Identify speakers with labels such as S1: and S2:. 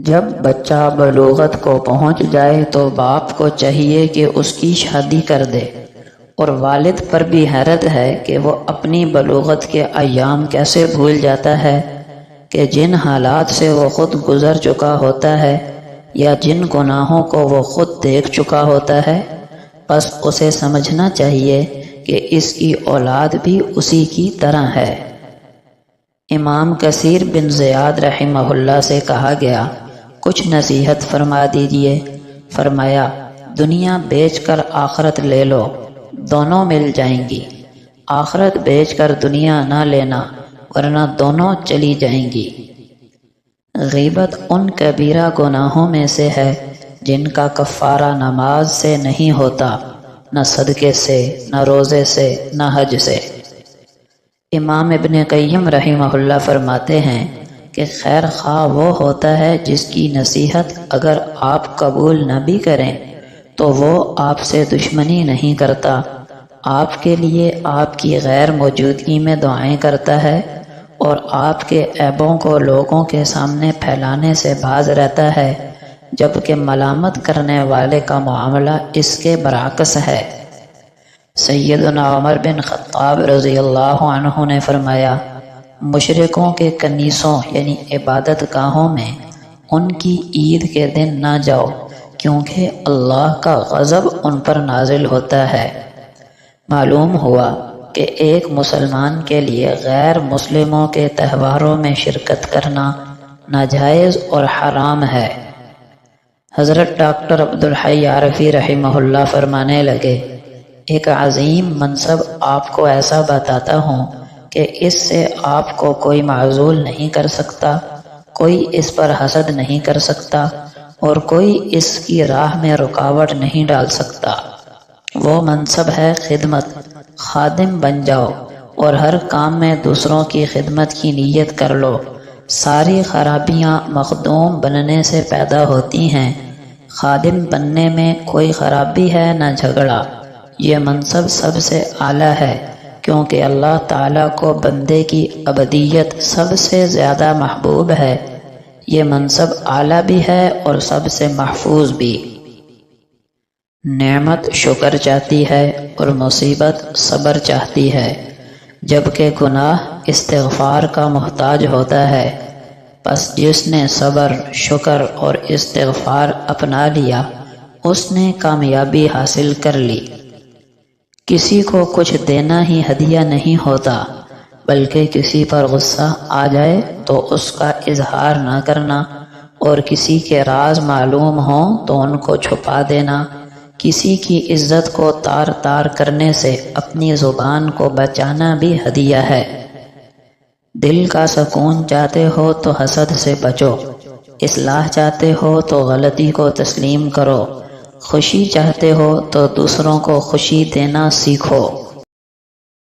S1: جب بچہ بلوغت کو پہنچ جائے تو باپ کو چاہیے کہ اس کی شادی کر دے، اور والد پر بھی حیرت ہے کہ وہ اپنی بلوغت کے ایام کیسے بھول جاتا ہے کہ جن حالات سے وہ خود گزر چکا ہوتا ہے یا جن گناہوں کو وہ خود دیکھ چکا ہوتا ہے۔ بس اسے سمجھنا چاہیے کہ اس کی اولاد بھی اسی کی طرح ہے۔ امام کثیر بن زیاد رحمہ اللہ سے کہا گیا، کچھ نصیحت فرما دیجئے۔ فرمایا، دنیا بیچ کر آخرت لے لو، دونوں مل جائیں گی۔ آخرت بیچ کر دنیا نہ لینا، ورنہ دونوں چلی جائیں گی۔ غیبت ان کبیرہ گناہوں میں سے ہے جن کا کفارہ نماز سے نہیں ہوتا، نہ صدقے سے، نہ روزے سے، نہ حج سے۔ امام ابن قیم رحمہ اللہ فرماتے ہیں کہ خیر خواہ وہ ہوتا ہے جس کی نصیحت اگر آپ قبول نہ بھی کریں تو وہ آپ سے دشمنی نہیں کرتا، آپ کے لیے آپ کی غیر موجودگی میں دعائیں کرتا ہے اور آپ کے عیبوں کو لوگوں کے سامنے پھیلانے سے باز رہتا ہے، جبکہ ملامت کرنے والے کا معاملہ اس کے برعکس ہے۔ سیدنا عمر بن خطاب رضی اللہ عنہ نے فرمایا، مشرکوں کے کنیسوں یعنی عبادت گاہوں میں ان کی عید کے دن نہ جاؤ، کیونکہ اللہ کا غضب ان پر نازل ہوتا ہے۔ معلوم ہوا کہ ایک مسلمان کے لیے غیر مسلموں کے تہواروں میں شرکت کرنا ناجائز اور حرام ہے۔ حضرت ڈاکٹر عبدالحی عارفی رحمہ اللہ فرمانے لگے، ایک عظیم منصب آپ کو ایسا بتاتا ہوں کہ اس سے آپ کو کوئی معزول نہیں کر سکتا، کوئی اس پر حسد نہیں کر سکتا اور کوئی اس کی راہ میں رکاوٹ نہیں ڈال سکتا۔ وہ منصب ہے خدمت۔ خادم بن جاؤ اور ہر کام میں دوسروں کی خدمت کی نیت کر لو۔ ساری خرابیاں مخدوم بننے سے پیدا ہوتی ہیں، خادم بننے میں کوئی خرابی ہے نہ جھگڑا۔ یہ منصب سب سے اعلیٰ ہے، کیونکہ اللہ تعالیٰ کو بندے کی عبدیت سب سے زیادہ محبوب ہے۔ یہ منصب اعلیٰ بھی ہے اور سب سے محفوظ بھی۔ نعمت شکر چاہتی ہے اور مصیبت صبر چاہتی ہے، جبکہ گناہ استغفار کا محتاج ہوتا ہے۔ پس جس نے صبر، شکر اور استغفار اپنا لیا، اس نے کامیابی حاصل کر لی۔ کسی کو کچھ دینا ہی ہدیہ نہیں ہوتا، بلکہ کسی پر غصہ آ جائے تو اس کا اظہار نہ کرنا، اور کسی کے راز معلوم ہوں تو ان کو چھپا دینا، کسی کی عزت کو تار تار کرنے سے اپنی زبان کو بچانا بھی ہدیہ ہے۔ دل کا سکون چاہتے ہو تو حسد سے بچو، اصلاح چاہتے ہو تو غلطی کو تسلیم کرو، خوشی چاہتے ہو تو دوسروں کو خوشی دینا سیکھو۔